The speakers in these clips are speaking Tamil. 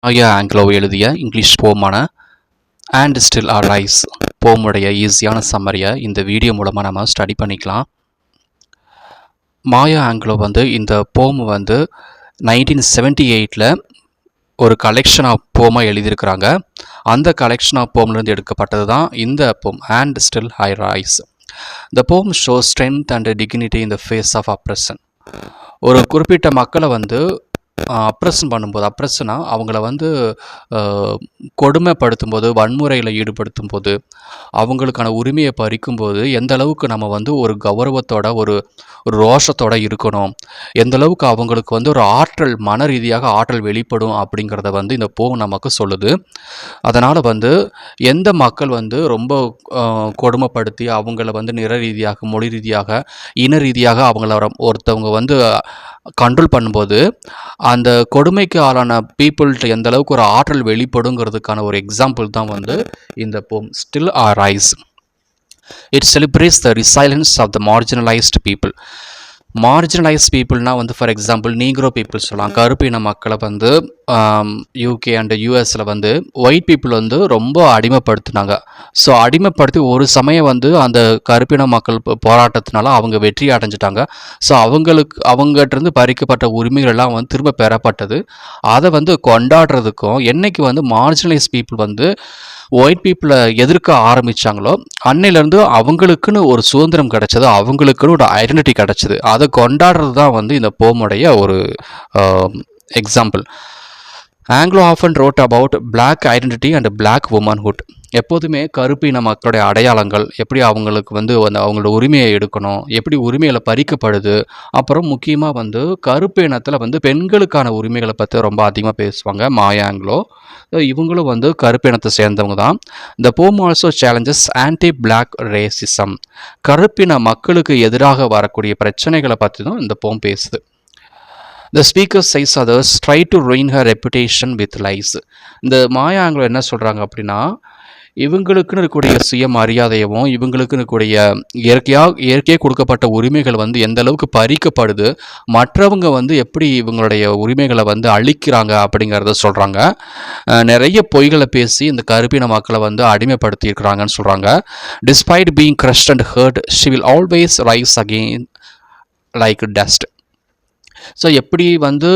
மாயா ஆங்கிலோ எழுதிய இங்கிலீஷ் போமான அண்ட் ஸ்டில் ஆர் ரைஸ் போமுடைய ஈஸியான சம்மரியை இந்த வீடியோ மூலமாக நம்ம ஸ்டடி பண்ணிக்கலாம். மாயா ஆங்கிலோ இந்த போம் 1978 ஒரு கலெக்ஷன் ஆஃப் போமாக எழுதியிருக்கிறாங்க. அந்த கலெக்ஷன் ஆஃப் போம்லேருந்து எடுக்கப்பட்டது தான் இந்த poem and still I rise. The poem show strength and dignity in the face of oppression. ஒரு குறிப்பிட்ட மக்களை அப்ரெஷன் பண்ணும்போது, அப்ரெஷனா அவங்கள கொடுமைப்படுத்தும் போது, வன்முறையில் ஈடுபடுத்தும் போது, அவங்களுக்கான உரிமையை பறிக்கும்போது எந்த அளவுக்கு நம்ம ஒரு கௌரவத்தோட ஒரு ஒரு ரோஷத்தோட இருக்கணும், எந்த அளவுக்கு அவங்களுக்கு ஒரு ஆற்றல், மன ரீதியாக ஆற்றல் வெளிப்படும் அப்படிங்கிறத இந்த போம் நமக்கு சொல்லுது. அதனால் எந்த மக்கள் ரொம்ப கொடுமைப்படுத்தி அவங்கள நிற ரீதியாக, மொழி ரீதியாக, இன ரீதியாக அவங்கள ஒருத்தவங்க கண்ட்ரோல் பண்ணும்போது அந்த கொடுமைக்கு ஆளான பீப்புள்கிட்ட எந்த அளவுக்கு ஒரு ஆற்றல் வெளிப்படுங்கிறதுக்கான ஒரு எக்ஸாம்பிள் தான் இந்த poem still I rise. It celebrates the resilience of the marginalized people. Marginalized பீப்புள்னா ஃபார் எக்ஸாம்பிள் நீக்ரோ பீப்புள் சொல்லலாம். கருப்பின மக்களை யூகே அண்ட் யூஎஸில் ஒயிட் பீப்புள் ரொம்ப அடிமைப்படுத்தினாங்க. ஸோ அடிமைப்படுத்தி ஒரு சமயம் அந்த கருப்பின மக்கள் போராட்டத்தினால அவங்க வெற்றி அடைஞ்சிட்டாங்க. ஸோ அவங்ககிட்டருந்து பறிக்கப்பட்ட உரிமைகள்லாம் திரும்ப பெறப்பட்டது. அதை கொண்டாடுறதுக்கும் என்னைக்கு மார்ஜினலைஸ்ட் பீப்புள் ஒயிட் பீப்புளை எதிர்க்க ஆரம்பித்தாங்களோ அன்னையிலேருந்து அவங்களுக்குன்னு ஒரு சுதந்திரம் கிடச்சது, அவங்களுக்குன்னு ஒரு ஐடென்டிட்டி கிடச்சிது. அதை கொண்டாடுறது தான் இந்த போமுடைய ஒரு example. Angelou often wrote about black identity and black womanhood. எப்போதுமே கருப்பின மக்களுடைய அடையாளங்கள், எப்படி அவங்களுக்கு அவங்களோட உரிமையை எடுக்கணும், எப்படி உரிமைகளை பறிக்கப்படுது, அப்புறம் முக்கியமாக கருப்பினத்தில் பெண்களுக்கான உரிமைகளை பற்றி ரொம்ப அதிகமாக பேசுவாங்க மாயா ஆங்கிலோ. இவங்களும் கருப்பினத்தை சேர்ந்தவங்க தான். இந்த poem also challenges anti black racism. கருப்பின மக்களுக்கு எதிராக வரக்கூடிய பிரச்சனைகளை பற்றி தான் இந்த போம் பேசுது. The speaker says others try to ruin her reputation with lies. இந்த மாயா ஆங்கிலோ என்ன சொல்கிறாங்க அப்படின்னா, இவங்களுக்குன்னு இருக்கக்கூடிய சுயமரியாதையவும், இவங்களுக்குன்னு இருக்கக்கூடிய இயற்கையாக கொடுக்கப்பட்ட உரிமைகள் எந்த அளவுக்கு பறிக்கப்படுது, மற்றவங்க எப்படி இவங்களுடைய உரிமைகளை அழிக்கிறாங்க அப்படிங்கிறத சொல்கிறாங்க. நிறைய பொய்களை பேசி இந்த கருப்பின மக்களை அடிமைப்படுத்தியிருக்கிறாங்கன்னு சொல்கிறாங்க. Despite being crushed and hurt, she will always rise again like dust. So எப்படி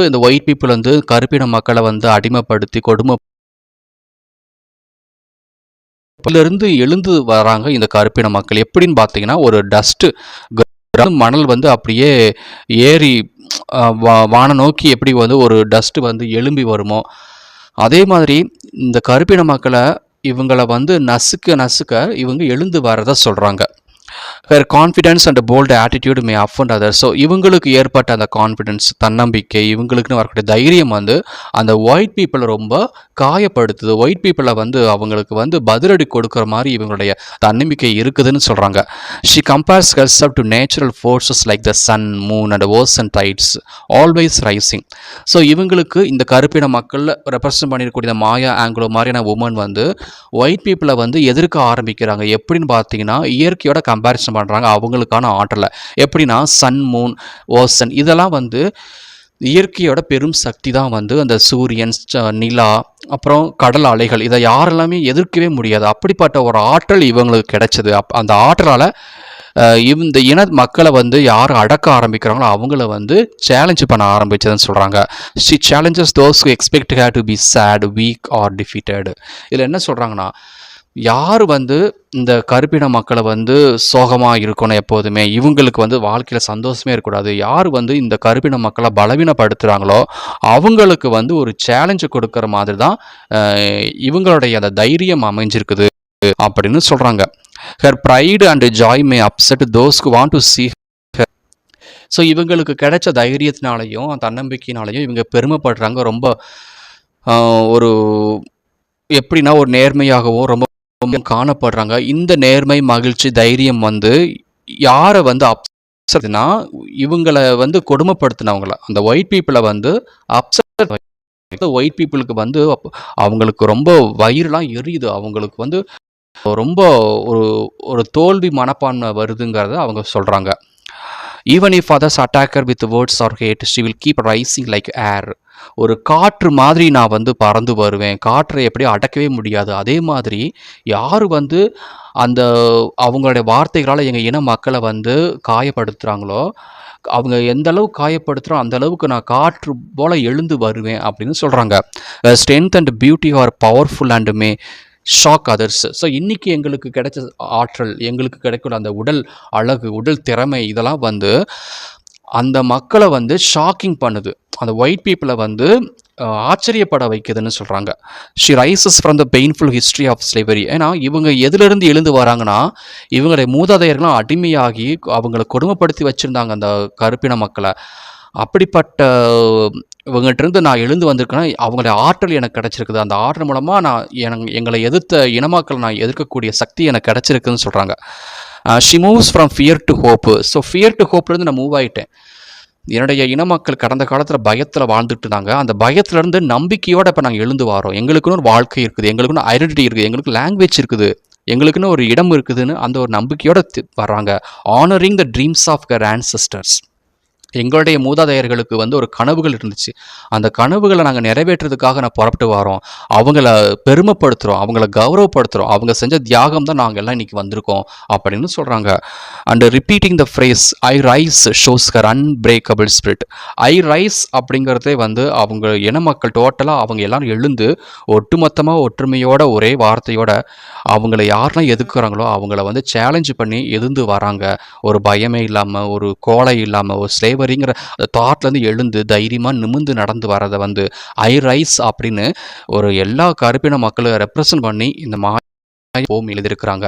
இந்த ஒயிட் பீப்புள் கருப்பின மக்களை அடிமைப்படுத்தி கொடுமையிலிருந்து எழுந்து வராங்க இந்த கருப்பின மக்கள். எப்படின்னு பார்த்தீங்கன்னா, ஒரு டஸ்ட்டு மணல் அப்படியே ஏறி வான நோக்கி எப்படி ஒரு டஸ்ட்டு எழும்பி வருமோ, அதே மாதிரி இந்த கருப்பின மக்களை இவங்களை நசுக்க இவங்க எழுந்து வரதை சொல்கிறாங்க. Her confidence and bold attitude may offend others. So இவங்களுக்கு ஏற்பட்ட அந்த கான்ஃபிடென்ஸ், தன்னம்பிக்கை, இவங்களுக்குன்னு வரக்கூடிய தைரியம் அந்த ஒயிட் பீப்புளை ரொம்ப காயப்படுத்துது. ஒயிட் பீப்புளை அவங்களுக்கு பதிலடி கொடுக்குற மாதிரி இவங்களுடைய தன்னம்பிக்கை இருக்குதுன்னு சொல்கிறாங்க. She compares herself to natural forces like the sun, moon and ocean tides always rising. So இவங்களுக்கு இந்த கருப்பின மக்களில் ரெப்ரசன்ட் பண்ணியிருக்கக்கூடிய மாயா ஆங்கிலோ மாதிரியான உமன் ஒயிட் பீப்புளை எதிர்க்க ஆரம்பிக்கிறாங்க. எப்படின்னு பார்த்தீங்கன்னா, இயற்கையோட கம்பேரிசன் பண்ணுறாங்க அவங்களுக்கான ஆற்றலை. எப்படின்னா சன், மூன், ஓசன் இதெல்லாம் இயற்கையோட பெரும் சக்தி தான் அந்த சூரியன், நிலா, அப்புறம் கடல் அலைகள், இதை யாரெல்லாமே எதிர்க்கவே முடியாது. அப்படிப்பட்ட ஒரு ஆற்றல் இவங்களுக்கு கிடைச்சது. அந்த ஆற்றலால் இந்த இன மக்களை யார் அடக்க ஆரம்பிக்கிறாங்களோ அவங்கள சேலஞ்ச் பண்ண ஆரம்பிச்சதுன்னு சொல்கிறாங்க. She challenges those who expect her to be sad, weak or defeated. இதில் என்ன சொல்கிறாங்கன்னா, யார் இந்த கருப்பின மக்களை சோகமாக இருக்கணும், எப்போதுமே இவங்களுக்கு வாழ்க்கையில் சந்தோஷமே இருக்கக்கூடாது, யார் இந்த கருப்பின மக்களை பலவீனப்படுத்துகிறாங்களோ அவங்களுக்கு ஒரு சேலஞ்சு கொடுக்குற மாதிரி தான் இவங்களுடைய அந்த தைரியம் அமைஞ்சிருக்குது அப்படின்னு சொல்கிறாங்க. Her pride and joy may upset those who want to see her. So இவங்களுக்கு கிடைச்ச தைரியத்தினாலையும் தன்னம்பிக்கையினாலையும் இவங்க பெருமைப்படுறாங்க. ரொம்ப ஒரு எப்படின்னா ஒரு நேர்மையாகவும் ரொம்ப காணப்படுறாங்க. இந்த நேர்மை, மகிழ்ச்சி, தைரியம் யாரை அப்செட்னா இவங்களை கொடுமைப்படுத்தினவங்கள, அந்த ஒயிட் பீப்புளை அப்செட். ஒயிட் பீப்புளுக்கு அவங்களுக்கு ரொம்ப வயிறுலாம் எரியுது, அவங்களுக்கு ரொம்ப ஒரு தோல்வி மனப்பான்மை வருதுங்கிறத அவங்க சொல்கிறாங்க. Even if others attack her with words or hate, she will keep rising like air. ஒரு காற்று மாதிரி நான் வந்து பறந்து வருவேன். காற்றை எப்படி அடக்கவே முடியாது. அதே மாதிரி யார் வந்து அந்த அவங்களுடைய வார்த்தைகளால் எங்கள் இன மக்களை வந்து காயப்படுத்துகிறாங்களோ, அவங்க எந்த அளவுக்கு காயப்படுத்துகிறோம் அந்த அளவுக்கு நான் காற்று போல எழுந்து வருவேன் அப்படின்னு சொல்கிறாங்க. Strength and beauty R powerful and May shock others. So இன்றைக்கி எங்களுக்கு கிடைச்ச ஆற்றல், எங்களுக்கு கிடைக்கிற அந்த உடல் அழகு, உடல் திறமை இதெல்லாம் வந்து அந்த மக்களை வந்து ஷாக்கிங் பண்ணுது. அந்த ஒயிட் பீப்புளை வந்து ஆச்சரியப்பட வைக்குதுன்னு சொல்கிறாங்க. She rises from the painful history of slavery. ஏன்னா இவங்க எதுலேருந்து எழுந்து வராங்கன்னா, இவங்களுடைய மூதாதையர்களும் அடிமையாகி அவங்களை கொடுமைப்படுத்தி வச்சுருந்தாங்க அந்த கருப்பின மக்களை. அப்படிப்பட்ட இவங்ககிட்டருந்து நான் எழுந்து வந்திருக்கேன்னா அவங்களுடைய ஆற்றல் எனக்கு கிடச்சிருக்குது. அந்த ஆற்றல் மூலமாக நான் எங்களை எதிர்த்த இனமாக்களை நான் எதிர்க்கக்கூடிய சக்தி எனக்கு கிடச்சிருக்குன்னு சொல்கிறாங்க. She moves from fear to hope. So fear to ஹோப்லேருந்து நான் மூவ் ஆகிட்டேன். என்னுடைய இன மக்கள் கடந்த காலத்தில் பயத்தில் வாழ்ந்துட்டு இருந்தாங்க. அந்த பயத்திலேருந்து நம்பிக்கையோடு இப்போ நாங்கள் எழுந்து வரோம். எங்களுக்குன்னு ஒரு வாழ்க்கை இருக்குது, எங்களுக்குன்னு ஐடென்டிட்டி இருக்குது, எங்களுக்கு லாங்குவேஜ் இருக்குது, எங்களுக்குன்னு ஒரு இடம் இருக்குதுன்னு அந்த ஒரு நம்பிக்கையோடு வர்றாங்க. Honouring the dreams of her ancestors. எங்களுடைய மூதாதையர்களுக்கு வந்து ஒரு கனவுகள் இருந்துச்சு. அந்த கனவுகளை நாங்கள் நிறைவேற்றுறதுக்காக நான் புறப்பட்டு வரோம். அவங்கள பெருமைப்படுத்துகிறோம், அவங்கள கௌரவப்படுத்துகிறோம். அவங்க செஞ்ச தியாகம் தான் நாங்கள் எல்லாம் இன்றைக்கி வந்திருக்கோம் அப்படின்னு சொல்கிறாங்க. And repeating the phrase I rice shows her unbreakable spirit. I rice அப்படிங்கிறதே வந்து அவங்க இன மக்கள் டோட்டலாக அவங்க எல்லாரும் எழுந்து ஒட்டுமொத்தமாக ஒற்றுமையோட ஒரே வார்த்தையோட அவங்கள யாரெல்லாம் எதிர்க்கிறாங்களோ அவங்கள வந்து சேலஞ்ச் பண்ணி எதிர்ந்து வராங்க. ஒரு பயமே இல்லாமல், ஒரு கோலை இல்லாமல், ஒரு ஸ்லேவரிங்கிற தாட்லேருந்து எழுந்து தைரியமாக நிமிர்ந்து நடந்து வரதை வந்து ஐ ரைஸ் அப்படின்னு ஒரு எல்லா கருப்பின மக்களை ரெப்ரசன்ட் பண்ணி இந்த மாதிரி எழுதியிருக்கிறாங்க.